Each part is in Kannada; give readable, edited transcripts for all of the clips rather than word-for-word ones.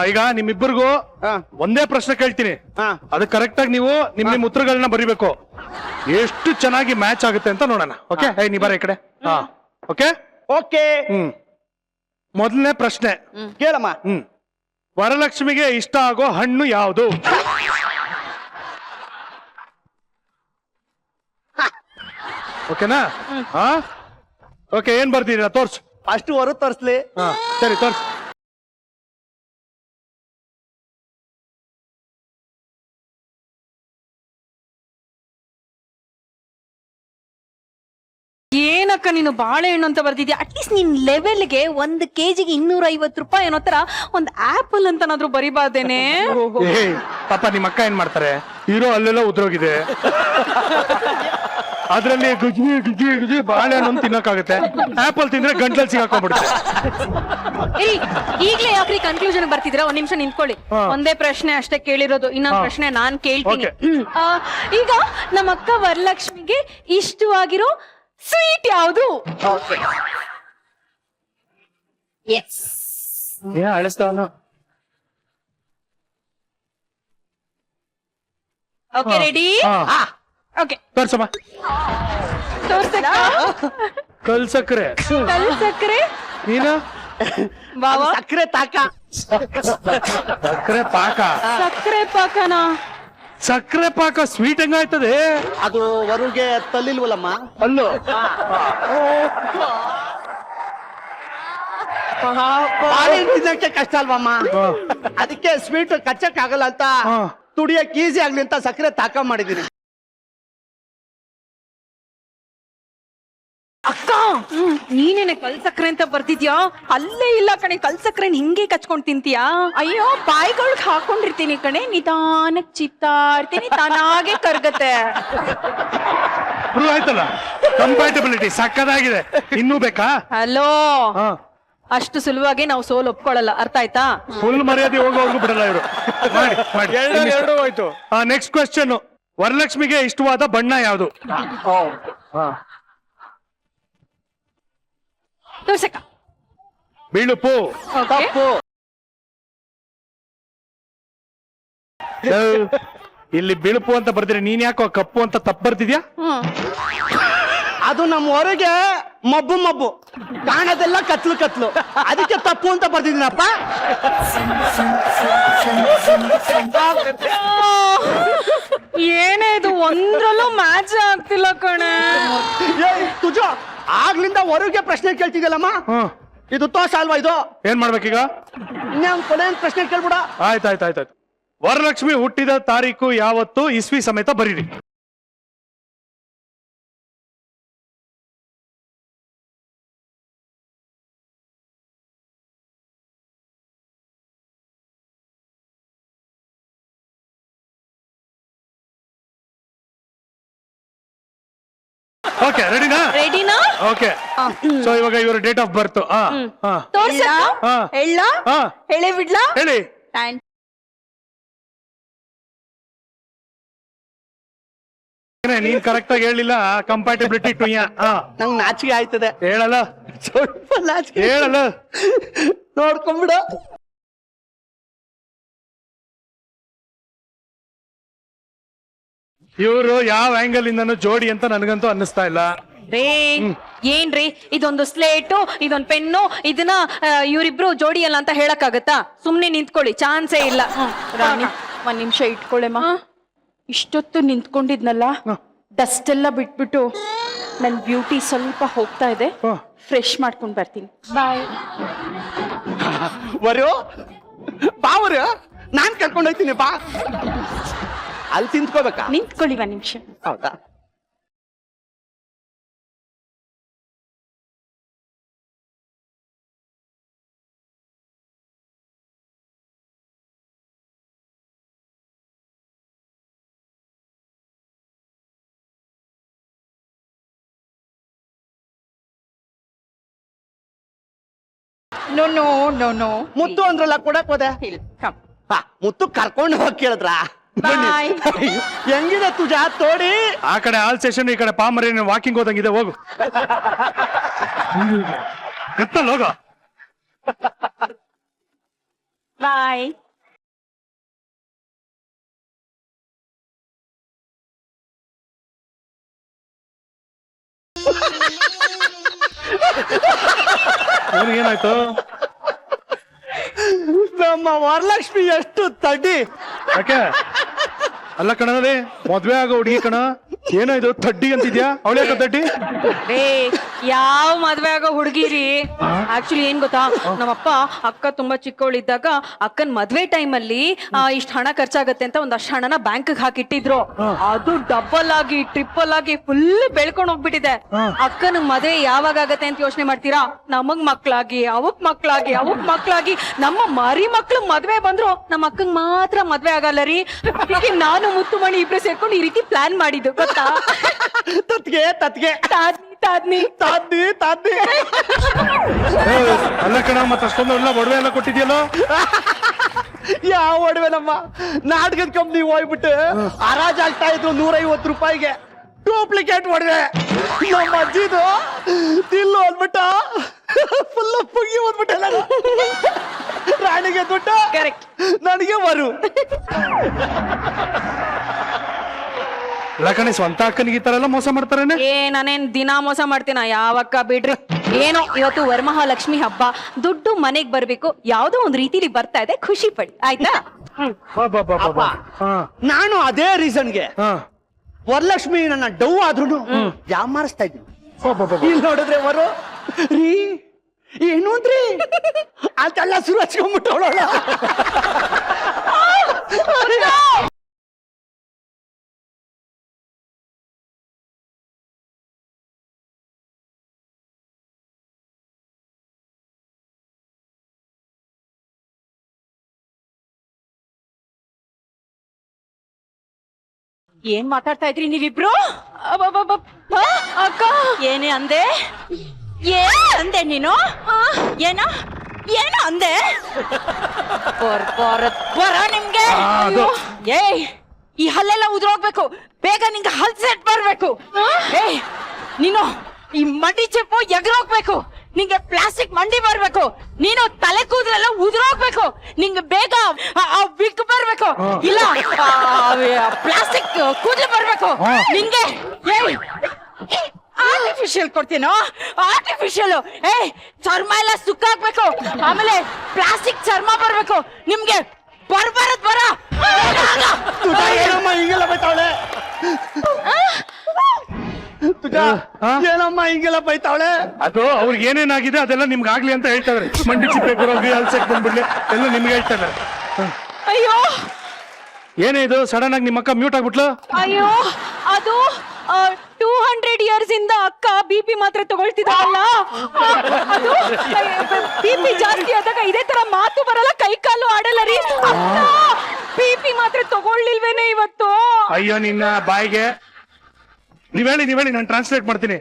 ಈಗ ನಿಮ್ಮಿಬ್ಬರಿಗೂ ಒಂದೇ ಪ್ರಶ್ನೆ ಕೇಳ್ತೀನಿ. ಅದು ಕರೆಕ್ಟ್ ಆಗಿ ನೀವು ನಿಮ್ ಉತ್ತರಗಳನ್ನ ಬರಿಬೇಕು. ಎಷ್ಟು ಚೆನ್ನಾಗಿ ಮ್ಯಾಚ್ ಆಗುತ್ತೆ ಅಂತ ನೋಡೋಣ. ಓಕೆ, ನೀ ಬರ ಈ ಕಡೆ. Okay okay. ಮೊದಲನೇ ಪ್ರಶ್ನೆ ಕೇಳಮ್ಮ. ವರಲಕ್ಷ್ಮಿಗೆ ಇಷ್ಟ ಆಗೋ ಹಣ್ಣು ಯಾವುದು? ಓಕೆನಾ? ಓಕೆ, ಏನ್ ಬರ್ತೀರಾ? ತೋರ್ಸು. ಅಷ್ಟು ಹೊರ ತೋರಿಸ್ಲಿ. ಸರಿ, ತೋರ್ಸು. ಏನಕ್ಕ ನೀನು ಬಾಳೆಹಣ್ಣು ಅಂತ ಬರ್ದಿದ್ಯಾ? ಅಟ್ಲೀಸ್ಟ್ ನಿನ್ ಲೆವೆಲ್ಗೆ 1 kg 250 ರೂಪಾಯಿ ಅನ್ನೋ ತರ ಒಂದ್ ಆಪಲ್ ಅಂತನಾದ್ರೂ ಬರಿಬಾರ್ದೇನೆ? ಪಾಪ ನಿಮ್ಮ ಅಕ್ಕ ಏನ್ ಮಾಡ್ತಾರೆ? ಇರೋ ಅಲ್ಲೆಲ್ಲ ಉದ್ರೋಗಿದೆ. ಅದ್ರಲ್ಲಿ ಗುಜ್ಜಿ ಗುಜ್ಜಿ ಗುಜ್ಜಿ ಬಾಳೆಹಣ್ಣು ತಿನ್ನಕ್ಕಾಗುತ್ತೆ. ಆಪಲ್ ತಿಂದ್ರೆ ಗಂಟ್ಲಲ್ಲಿ ಸಿಗಾಕೊಂಡ್ಬಿಡುತ್ತೆ. ಈಗ್ಲೇ ಯಾಕ್ರಿ ಕನ್ಕ್ಲೂಷನ್ ಬರ್ತಿದ್ರ? ಒಂದ್ ನಿಮಿಷ ನಿಂತ್ಕೊಳ್ಳಿ. ಒಂದೇ ಪ್ರಶ್ನೆ ಅಷ್ಟೇ ಕೇಳಿರೋದು. ಇನ್ನೊಂದ್ ಪ್ರಶ್ನೆ ನಾನ್ ಕೇಳ್ತೀನಿ. ಈಗ ನಮ್ಮ ಅಕ್ಕ ವರಲಕ್ಷ್ಮಿಗೆ ಇಷ್ಟವಾಗಿರೋ ಸ್ವೀಟ್ ಯಾವುದು? Okay, ready? ಓಕೆ, ತೋರ್ಸಮ್ಮ. ತೋರ್ಸಕ್ಕ? ಕಲ್ ಸಕ್ಕರೆ. ಕಲ್ ಸಕ್ಕರೆ? ನೀನು ಬಾವಾ ಸಕ್ಕರೆ ತಾಕ. ಸಕ್ಕರೆ ಪಾಕ. ಸಕ್ಕರೆ ಪಾಕನಾ? ಸಕ್ಕರೆ ಪಾಕ ಸ್ವೀಟ್ ಹೆಂಗಾಯ್ತದೆ? ಅದು ವರುಗೆ ತಲ್ಲಿಲ್ವಲ್ಲಮ್ಮ. ಅಲ್ಲೋ ಬಾಳೆಹಣ್ಣು ತಿನ್ನಕ್ಕೆ ಕಷ್ಟ ಅಲ್ವಮ್ಮ. ಅದಕ್ಕೆ ಸ್ವೀಟ್ ಕಚ್ಚಕ್ ಆಗಲ್ಲ ಅಂತ ತುಡಿಯಕ್ ಈಸಿ ಆಗ್ಲಿ ಅಂತ ಸಕ್ಕರೆ ತಾಕ ಮಾಡಿದೀನಿ. ಅಕ್ಕ, ನೀನೇನೆ ಕಲ್ ಸಕ್ಕರೆ ಅಂತ ಬರ್ತಿದ್ಯಾ? ಅಲ್ಲೇ ಇಲ್ಲ ಕಣೆ, ಕಲ್ ಸಕ್ಕರೆ ಹಿಂಗೆ ಕಚ್ಕೊಂಡ್ ತಿಂತೀಯಾ? ಅಯ್ಯೋ, ಬಾಯಿಗಳ್ಗ್ ಹಾಕೊಂಡಿರ್ತೀನಿ ಕಣೆ, ನಿಧಾನಕ್ ಚಿತ್ತಾಡ್ತೀನಿ, ತಾನಾಗೆ ಕರ್ಗತ್ತೆ. ಪ್ರೂವ್ ಆಯ್ತಲ್ಲ, ಕಂಪ್ಯಾಟಬಿಲಿಟಿ ಸಕ್ಕದಾಗಿದೆ. ಇನ್ನೂ ಬೇಕಾ? ಹಲೋ, ಅಷ್ಟು ಸುಲಭವಾಗಿ ನಾವು ಸೋಲ್ ಒಪ್ಕೊಳ್ಳಲ್ಲ, ಅರ್ಥ ಆಯ್ತಾ? ಫುಲ್ ಮರ್ಯಾದೆ ಹೋಗೋರ್ಗು ಬಿಡಲ್ಲ ಇವರು. ಎರಡು ಹೋಯ್ತು. ನೆಕ್ಸ್ಟ್ ಕ್ವೆಶ್ಚನ್, ವರಲಕ್ಷ್ಮಿಗೆ ಇಷ್ಟವಾದ ಬಣ್ಣ ಯಾವುದು? ತೋರ್ಸಕ್ಕ. ಬಿಳುಪು. ತಪ್ಪು. ಇಲ್ಲಿ ಬಿಳುಪು ಅಂತ ಬರ್ತೀರಿ, ನೀನ್ ಯಾಕೋ ಕಪ್ಪು ಅಂತ ತಪ್ಪು ಬರ್ತಿದ್ಯಾ? ಅದು ನಮ್ಮ ಹೊರಗೆ ಮಬ್ಬು ಮಬ್ಬು, ಕಾಣದೆಲ್ಲ ಕತ್ಲು ಕತ್ಲು, ಅದಕ್ಕೆ ತಪ್ಪು ಅಂತ ಬರ್ತಿದ್ದೀನಪ್ಪ. ಏನೇ ಇದು, ಒಂದ್ರಲ್ಲೂ ಮ್ಯಾಚ್ ಆಗ್ತಿಲ್ಲ ಕಣೆ. ತುಜ ಆಗ್ಲಿಂದ ಹೊರಗೆ ಪ್ರಶ್ನೆ ಕೇಳ್ತಿದ್ಯಲ್ಲಮ್ಮ, ಇದು ತೋಷ ಅಲ್ವಾ? ಇದು ಏನ್ ಮಾಡ್ಬೇಕೀಗ? ಇನ್ನೇನ್ ಕೊನೆ ಪ್ರಶ್ನೆ ಕೇಳ್ಬಿಡ. ಆಯ್ತಾಯ್ತಾಯ್ತು. ವರಲಕ್ಷ್ಮಿ ಹುಟ್ಟಿದ ತಾರೀಕು ಯಾವತ್ತು, ಇಸ್ವಿ ಸಮೇತ ಬರೀರಿ. ಓಕೆ, ರೆಡಿನಾ? ರೆಡಿನಾ? ಓಕೆ. ಸೊ ಇವಾಗ ಇವ್ರ ಡೇಟ್ ಆಫ್ ಬರ್ತ್ ತೋರ್ಸಕ್ಕ? ಹೇಳ? ಹೇಳೇ ಬಿಡ್ಲಾ? ಹೇಳಿ. ನೀನ್ ಕರೆಕ್ಟ್ ಆಗಿ ಹೇಳಿಲ್ಲ. ಕಂಪ್ಯಾಟಬಿಲಿಟಿ ಟು ನಂಗ್ ನಾಚಿಕೆ ಆಯ್ತದೆ. ಹೇಳಲ್ಲ, ಸ್ವಲ್ಪ ನಾಚಿಕೆ ಹೇಳಲ್ಲ. ನೋಡ್ಕೊಂಡ್ಬಿಡ. ಇವರು ಯಾವ ಆಂಗಲ್ ಇಂದನೂ ಜೋಡಿ ಅಂತ ನನಗಂತೂ ಅನ್ನಿಸ್ತಾ ಇಲ್ಲ. ರೇ, ಏನ್ರಿ ಇದೊಂದು ಸ್ಲೇಟು, ಇದೊಂದು ಪೆನ್ನು, ಇದನ್ನ ಇವರಿಬ್ರು ಜೋಡಿ ಅಲ್ಲ ಅಂತ ಹೇಳಕ್ಕಾಗತ್ತಾ? ಸುಮ್ನೆ ನಿಂತ್ಕೊಳ್ಳಿ, ಚಾನ್ಸೇ ಇಲ್ಲ. ರಾಣಿ, ಒಂದ್ ನಿಮಿಷ ಇಟ್ಕೊಳ್ಳೆಮ್ಮ. ಇಷ್ಟೊತ್ತು ನಿಂತ್ಕೊಂಡಿದ್ನಲ್ಲ, ಡಸ್ಟ್ ಎಲ್ಲ ಬಿಟ್ಬಿಟ್ಟು ನನ್ ಬ್ಯೂಟಿ ಸ್ವಲ್ಪ ಹೋಗ್ತಾ ಇದೆ, ಫ್ರೆಶ್ ಮಾಡ್ಕೊಂಡ್ ಬರ್ತೀನಿ. ಬಾಯ್. ವರೋ ಬಾ, ವರ ನಾನ್ ಕರ್ಕೊಂಡು ಹೋಗ್ತೀನಿ ಬಾ. ಅಲ್ಲಿ ತಿಂತ್ಕೋಬೇಕಾ? ನಿಂತ್ಕೊಳ್ಳಿ ಒಂದ್ ನಿಮಿಷ. ಹೌದಾ? No no no no. ಮುತ್ತು ಅಂದ್ರಲ್ಲ, ಕೊಡಕ್ ಹೋದೆ. ಮುತ್ತು ಕರ್ಕೊಂಡು ಹೋಗಿ ಕೇಳಿದ್ರ? ಹೆಂಗಿದೆ ತುಜ ತೋಡಿ? ಆ ಕಡೆ ಆಲ್ ಸೆಷನ್, ಈ ಕಡೆ ಪಾಮರಿ ವಾಕಿಂಗ್ ಹೋದಂಗಿದೆ. ಹೋಗು, ಎತ್ತಲ್ಲ ಹೋಗ. ಬಾಯ್. ಏನಾಯ್ತು? ನಮ್ಮ ವರಲಕ್ಷ್ಮಿ ಎಷ್ಟು ತಡ್ಡಿ. ಯಾಕೆ? ಅಲ್ಲ ಕಣದಲ್ಲಿ ಮದ್ವೆ ಆಗೋ ಹುಡುಗಿ ಕಣ, ಏನಾಯ್ತು ತಡ್ಡಿ ಅಂತಿದ್ಯಾ? ಅವಳ ಯಾಕ ತಡ್ಡಿ? ರೇ ಯಾವ ಮದ್ವೆ ಆಗೋ ಹುಡುಗಿರಿ? ಆಕ್ಚುಲಿ ಏನ್ ಗೊತ್ತಾ, ನಮ್ಮಪ್ಪ ಅಕ್ಕ ತುಂಬಾ ಚಿಕ್ಕವಳಿದ್ದಾಗ ಅಕ್ಕನ್ ಮದ್ವೆ ಟೈಮ್ ಅಲ್ಲಿ ಇಷ್ಟ ಹಣ ಖರ್ಚಾಗತ್ತೆ ಅಂತ ಒಂದಷ್ಟು ಹಣನ ಬ್ಯಾಂಕ್ ಹಾಕಿಟ್ಟಿದ್ರು. ಅದು ಡಬಲ್ ಆಗಿ ಟ್ರಿಪಲ್ ಆಗಿ ಫುಲ್ ಬೆಳ್ಕೊಂಡ್ ಹೋಗ್ಬಿಟ್ಟಿದೆ. ಅಕ್ಕನ ಮದ್ವೆ ಯಾವಾಗ ಆಗತ್ತೆ ಅಂತ ಯೋಚನೆ ಮಾಡ್ತೀರಾ? ನಮಗ್ ಮಕ್ಳಾಗಿ ಅವಕ್ ಮಕ್ಳಾಗಿ ನಮ್ಮ ಮರಿ ಮಕ್ಳು ಮದ್ವೆ ಬಂದ್ರು ನಮ್ಮ ಅಕ್ಕಂಗ್ ಮಾತ್ರ ಮದ್ವೆ ಆಗಲ್ಲ ರೀ. ಅದಕ್ಕೆ ನಾನು ಮುತ್ತುಮಣಿ ಇಬ್ರು ಸೇರ್ಕೊಂಡು ಈ ರೀತಿ ಪ್ಲಾನ್ ಮಾಡಿದ್ದು ಗೊತ್ತಾ? ತತ್ಗೆ ತಾದ್ನಿ ಅಲ್ಲ ಕಣ, ಮತ್ತೆ ಅಷ್ಟೊಂದು ಎಲ್ಲ ಒಡವೆ ಎಲ್ಲ ಕೊಟ್ಟಿದ್ಯಲ್ಲೋ? ಯಾವ ಒಡವೆ ನಮ್ಮ ನಾಟಕದ ಕಂಪ್ನಿ ಹೋಗ್ಬಿಟ್ಟು ಹರಾಜ್ ಆಗ್ತಾ ಇದ್ರು 150 ರೂಪಾಯಿಗೆ ಡೂಪ್ಲಿಕೇಟ್ ಒಡವೆ. ನಮ್ಮ ಅಜ್ಜಿದು ತಿಲ್ಲು ಅಂದ್ಬಿಟ್ಟ ಫುಲ್ ಪುಗಿ ಓದ್ಬಿಟ್ಟೆ. ರಾಣಿಗೆ ದುಡ್ಡು, ಕರೆಕ್ಟ್, ನನಗೆ ಬರು. ಅಲ್ಲ ಕಣೆ, ಸ್ವಂತ ಅಕ್ಕನಿಗೆ ಈ ತರ ಎಲ್ಲ ಮೋಸ ಮಾಡ್ತಾರೇನೆ? ನಾನೇನ್ ದಿನಾ ಮೋಸ ಮಾಡ್ತೀನ? ಯಾವಕ್ಕ ಬಿಡ್ರಿ. ಏನೋ ಇವತ್ತು ವರಮಹಾಲಕ್ಷ್ಮಿ ಹಬ್ಬ, ದುಡ್ಡು ಮನೆಗ್ ಬರ್ಬೇಕು, ಯಾವ್ದೋ ಒಂದ್ ರೀತಿಲಿ ಬರ್ತಾ ಇದೆ, ಖುಷಿ ಪಡಿ ಆಯ್ತಾ? ನಾನು ಅದೇ ರೀಸನ್ಗೆ ವರಲಕ್ಷ್ಮಿ ನನ್ನ ಡೌ ಆದ್ರೂ ಯಾಮಾರಿಸ್ತಾ ಇದ್ದೀನಿ. ಇಲ್ಲಿ ನೋಡಿದ್ರೆ ವರು ರೀ ಏನು ಅಂದ್ರಿ ಅಂತೆಲ್ಲ ಶುರು ಹಚ್ಕೊಂಡ್ಬಿಟ್ಟವಳ. ಏನ್ ಮಾತಾಡ್ತಾ ಇದ್ರಿ ನೀವಿಬ್ರು? ಅಕ್ಕ ಏನೇ ಅಂದೆ? ಏನ್ ಅಂದೆ ನೀನು? ಏನೋ ಅಂದೆ? ಬರ ನಿಮ್ಗೆ. ಏಯ್, ಈ ಹಲ್ಲೆಲ್ಲ ಉದ್ರೋಗ್ಬೇಕು, ಬೇಗ ನಿಂಗೆ ಹಲ್ ಸೆಟ್ ಬರ್ಬೇಕು. ಏಯ್ ನೀನು ಈ ಮಂಡಿ ಚೆಪ್ಪು ಎಗರೋಗ್ಬೇಕು, ನಿಂಗೆ ಪ್ಲಾಸ್ಟಿಕ್ ಮಂಡಿ ಬರ್ಬೇಕು, ನೀನು ತಲೆ ಕೂದಲೆಲ್ಲ ಉದುರೋಗ್ಬೇಕು, ನಿಂಗೆ ಬೇಗ ವಿಗ್ ಬರ್ಬೇಕು, ಇಲ್ಲ ಪ್ಲಾಸ್ಟಿಕ್ ಕೂದಲು ಬರ್ಬೇಕು ನಿಂಗೆ. ಆರ್ಟಿಫಿಷಿಯಲ್ ಕೊಡ್ತೀನೋ? ಆರ್ಟಿಫಿಷಿಯಲ್. ಚರ್ಮ ಎಲ್ಲ ಸುಕ್ಕಾಗ್ಬೇಕು, ಆಮೇಲೆ ಪ್ಲಾಸ್ಟಿಕ್ ಚರ್ಮ ಬರ್ಬೇಕು ನಿಮ್ಗೆ. ಬರ್ಬಾರದ್ ಬರ. ಏನಮ್ಮ ಹಿಂಗೆಲ್ಲ ಬೈತಾವಳೆ? ಏನಮ್ಮ ಹಿಂಗೆಲ್ಲ ಬೈತಾವಳೆ? ಅದು ಅವ್ರಿಗೆ ಏನೇನಾಗಿದೆ ಅದೆಲ್ಲ ನಿಮ್ಗೆ ಆಗ್ಲಿ ಅಂತ ಹೇಳ್ತಾ ಇದಾರೆ. ಮಂಡಿ ಚಿಪ್ಪೆ ಬರೋಗಿ ಅಲ್ಸಕ್ ಬಂದ್ಬಿಡ್ಲಿ ಎಲ್ಲ ನಿಮ್ಗೆ ಹೇಳ್ತಾ ಇದಾರೆ. ಅಯ್ಯೋ ಏನೇ ಇದು ಸಡನ್ ಆಗಿ ನಿಮ್ಮ ಅಕ್ಕ ಮ್ಯೂಟ್ ಆಗ್ಬಿಟ್ಲು? ಅಯ್ಯೋ, ಅದು 200 ಇಯರ್ಸ್ ಇಂದ ಅಕ್ಕ ಬಿಪಿ ಮಾತ್ರೆ ತಗೊಳ್ತಿದಾರಲ್ಲ, ಅದು ಬಿಪಿ ಜಾಸ್ತಿ ಆದಾಗ ಇದೇ ತರ ಮಾತು ಬರಲ್ಲ, ಕೈ ಕಾಲು ಆಡಲ್ಲ ರೀ. ಬಿಪಿ ಮಾತ್ರೆ ತಗೊಳ್ಳಿಲ್ವೇನೆ ಇವತ್ತು? ಅಯ್ಯೋ ನಿನ್ನ ಬಾಯಿಗೆ. ನೀವ್ ಹೇಳಿ ನಾನು ಟ್ರಾನ್ಸ್ಲೇಟ್ ಮಾಡ್ತೀನಿ.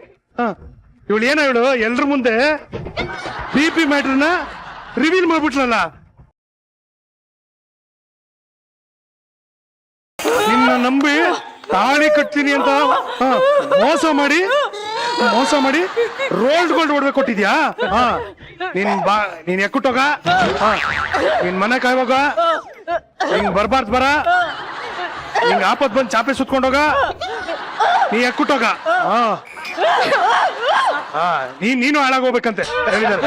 ಇವಳು ಏನೋ ಇವಳು ಎಲ್ರ ಮುಂದೆ ಬಿಪಿ ಮ್ಯಾಟ್ರನ್ನ ರಿವೀಲ್ ಮಾಡ್ಬಿಟ್ಲಲ್ಲ. ನಿನ್ನ ನಂಬಿ ತಾಳಿ ಕಟ್ತೀನಿ ಅಂತ ಮೋಸ ಮಾಡಿ ರೋಲ್ಡ್ ಗೋಲ್ಡ್ ಒಡವೆ ಕೊಟ್ಟಿದ್ಯಾ? ನೀನ್ ಎಕ್ಕುಟ್ಟೋಗ, ನಿನ್ ಮನೆ ಕಾಯೋಗ, ಹಿಂಗ್ ಬರ್ಬಾರ್ದು ಬರ, ಹಿಂಗ್ ಆಪತ್ ಬಂದ್ ಚಾಪೆ ಸುತ್ಕೊಂಡೋಗ, ನೀ ಎಕ್ಕುಟ್ಟೋಗ. ನೀನು ಹಾಳಾಗೋಗ್ಬೇಕಂತೆ ಹೇಳಿದಾರೆ.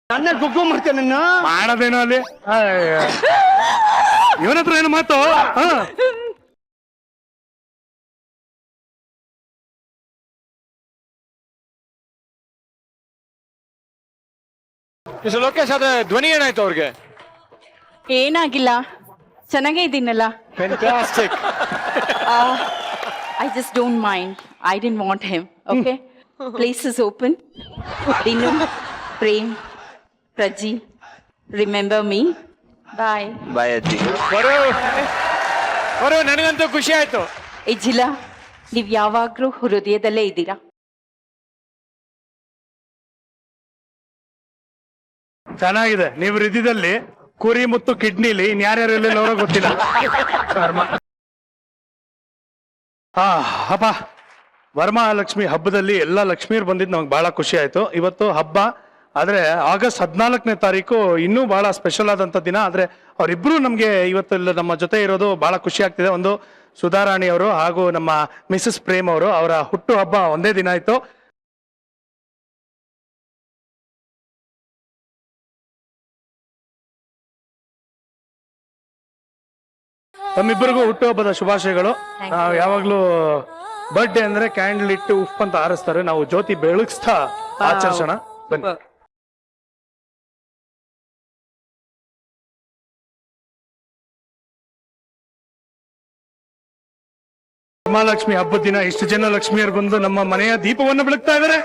ನನ್ನ ಗುಗ್ಗು ಮಾಡ್ತೇನೆ ನನ್ನ ಮಾಡೋದೇನೋ ಅಲ್ಲಿ. ಇವನ ಹತ್ರ ಏನು ಮಾತು? ಲೋಕೇಶ್ ಆದ್ರೆ ಧ್ವನಿ ಏನಾಯ್ತು ಅವ್ರಿಗೆ? ಏನಾಗಿಲ್ಲ, ಚೆನ್ನಾಗೇ ಇದ್ದೀನಲ್ಲ. Fantastic. I just don't mind. I didn't want him. Okay? Place is open. Dinu, Prem, Praji, remember me. Bye. Bye, Aji. ಅವರು ನನಗಂತೂ ಖುಷಿ ಆಯ್ತು. ಇಜ್ಜಿಲ ನೀವ್ ಯಾವಾಗ್ಲೂ ಹೃದಯದಲ್ಲೇ ಇದ್ದೀರಾ. ಚೆನ್ನಾಗಿದೆ. ನೀವು ಹೃದಯದಲ್ಲಿ ಕುರಿ ಮತ್ತು ಕಿಡ್ನಿಲಿ ಇನ್ಯಾರ್ಯಾರು ಎಲ್ಲೆಲ್ಲವರೋ ಗೊತ್ತಿಲ್ಲ. ಹಬ್ಬ ವರಮಹಾಲಕ್ಷ್ಮಿ ಹಬ್ಬದಲ್ಲಿ ಎಲ್ಲ ಲಕ್ಷ್ಮೀರು ಬಂದಿದ್ದು ನಮ್ಗೆ ಬಹಳ ಖುಷಿ ಆಯ್ತು. ಇವತ್ತು ಹಬ್ಬ ಆದ್ರೆ ಆಗಸ್ಟ್ 14ನೇ ತಾರೀಕು ಇನ್ನೂ ಬಹಳ ಸ್ಪೆಷಲ್ ಆದಂತ ದಿನ. ಆದ್ರೆ ಅವರಿಬ್ರು ನಮ್ಗೆ ಇವತ್ತು ನಮ್ಮ ಜೊತೆ ಇರೋದು ಬಹಳ ಖುಷಿ ಆಗ್ತಿದೆ. ಒಂದು ಸುಧಾರಾಣಿ ಅವರು ಹಾಗೂ ನಮ್ಮ ಮಿಸಸ್ ಪ್ರೇಮ್ ಅವರು, ಅವರ ಹುಟ್ಟು ಹಬ್ಬ ಒಂದೇ ದಿನ ಆಯ್ತು. ತಮ್ಮಿಬ್ಬರಿಗೂ ಹುಟ್ಟುಹಬ್ಬದ ಶುಭಾಶಯಗಳು. ನಾವು ಯಾವಾಗ್ಲೂ ಬರ್ಡೇ ಅಂದ್ರೆ ಕ್ಯಾಂಡಲ್ ಇಟ್ಟು ಉಫ್ ಅಂತ ಆರಿಸ್ತಾರೆ, ನಾವು ಜ್ಯೋತಿ ಬೆಳಗಿಸ್ತಾ ಆಚರಿಸೋಣ ಬನ್ನಿ. ವರಮಹಾಲಕ್ಷ್ಮಿ ಹಬ್ಬದ ದಿನ ಇಷ್ಟು ಜನ ಲಕ್ಷ್ಮಿಯರು ಬಂದು ನಮ್ಮ ಮನೆಯ ದೀಪವನ್ನು ಬೆಳಗ್ತಾ ಇದ್ದಾರೆ.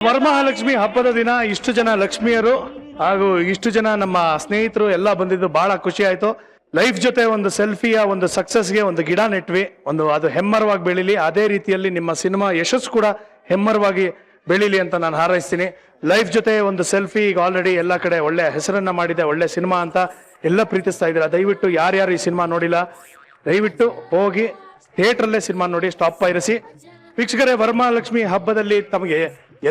ವರಮಹಾಲಕ್ಷ್ಮಿ ಹಬ್ಬದ ದಿನ ಇಷ್ಟು ಜನ ಲಕ್ಷ್ಮಿಯರು ಹಾಗೂ ಇಷ್ಟು ಜನ ನಮ್ಮ ಸ್ನೇಹಿತರು ಎಲ್ಲ ಬಂದಿದ್ದು ಬಹಳ ಖುಷಿ ಆಯ್ತು. ಲೈಫ್ ಜೊತೆ ಒಂದು ಸೆಲ್ಫಿಯ ಒಂದು ಸಕ್ಸಸ್ಗೆ ಒಂದು ಗಿಡ ನೆಟ್ವಿ, ಒಂದು ಅದು ಹೆಮ್ಮರವಾಗಿ ಬೆಳೀಲಿ. ಅದೇ ರೀತಿಯಲ್ಲಿ ನಿಮ್ಮ ಸಿನಿಮಾ ಯಶಸ್ಸು ಕೂಡ ಹೆಮ್ಮರವಾಗಿ ಬೆಳೀಲಿ ಅಂತ ನಾನು ಹಾರೈಸ್ತೀನಿ. ಲೈಫ್ ಜೊತೆ ಒಂದು ಸೆಲ್ಫಿ ಈಗ ಆಲ್ರೆಡಿ ಎಲ್ಲ ಕಡೆ ಒಳ್ಳೆ ಹೆಸರನ್ನ ಮಾಡಿದೆ, ಒಳ್ಳೆ ಸಿನಿಮಾ ಅಂತ ಎಲ್ಲ ಪ್ರೀತಿಸ್ತಾ ಇದ್ದೀರಾ. ದಯವಿಟ್ಟು ಯಾರ್ಯಾರು ಈ ಸಿನಿಮಾ ನೋಡಿಲ್ಲ ದಯವಿಟ್ಟು ಹೋಗಿ ಥಿಯೇಟ್ರಲ್ಲೇ ಸಿನಿಮಾ ನೋಡಿ, ಸ್ಟಾಪ್ ಪೈರಸಿ. ವೀಕ್ಷಕರೇ, ವರಮಹಾಲಕ್ಷ್ಮಿ ಹಬ್ಬದಲ್ಲಿ ತಮಗೆ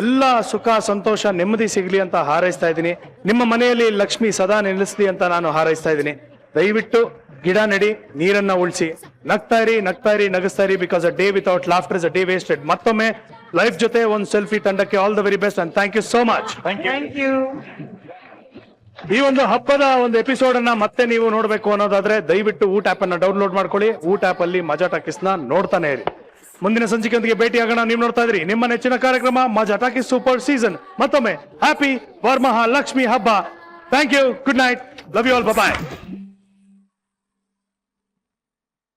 ಎಲ್ಲ ಸುಖ ಸಂತೋಷ ನೆಮ್ಮದಿ ಸಿಗ್ಲಿ ಅಂತ ಹಾರೈಸ್ತಾ ಇದ್ದೀನಿ. ನಿಮ್ಮ ಮನೆಯಲ್ಲಿ ಲಕ್ಷ್ಮಿ ಸದಾ ನೆಲೆಸ್ಲಿ ಅಂತ ನಾನು ಹಾರೈಸ್ತಾ ಇದ್ದೀನಿ. ದಯವಿಟ್ಟು ಗಿಡ ನೆಡಿ, ನೀರನ್ನ ಉಳಿಸಿ, ನಗ್ತಾ ಇರಿ ನಗಿಸ್ತಾ ಇರಿ. Because a day without laughter is a day wasted. ಮತ್ತೊಮ್ಮೆ ಲೈಫ್ ಜೊತೆ ಒಂದು ಸೆಲ್ಫಿ ತಂಡಕ್ಕೆ all the very best and thank you so much. ಈ ಒಂದು ಹಬ್ಬದ ಒಂದು ಎಪಿಸೋಡ್ ಅನ್ನ ಮತ್ತೆ ನೀವು ನೋಡ್ಬೇಕು ಅನ್ನೋದಾದ್ರೆ ದಯವಿಟ್ಟು ಊಟ ಆಪ್ ಅನ್ನ ಡೌನ್ಲೋಡ್ ಮಾಡ್ಕೊಳ್ಳಿ. ಊಟ ಆಪ್ ಅಲ್ಲಿ ಮಜಾ ಟಾಕೀಸ್ ನ ನೋಡ್ತಾನೆ ಇರಿ. ಮುಂದಿನ ಸಂಚಿಕೆಯೊಂದಿಗೆ ಭೇಟಿಯಾಗೋಣ. ನೀವು ನೋಡ್ತಾ ಇದ್ರಿ ನಿಮ್ಮ ನೆಚ್ಚಿನ ಕಾರ್ಯಕ್ರಮ ಮಜಾ ಟಾಕೀಸ್ ಸೂಪರ್ ಸೀಸನ್. ಮತ್ತೊಮ್ಮೆ ಹ್ಯಾಪಿ ವರಮಹಾಲಕ್ಷ್ಮಿ ಹಬ್ಬ. Thank you, good night, love you all, bye.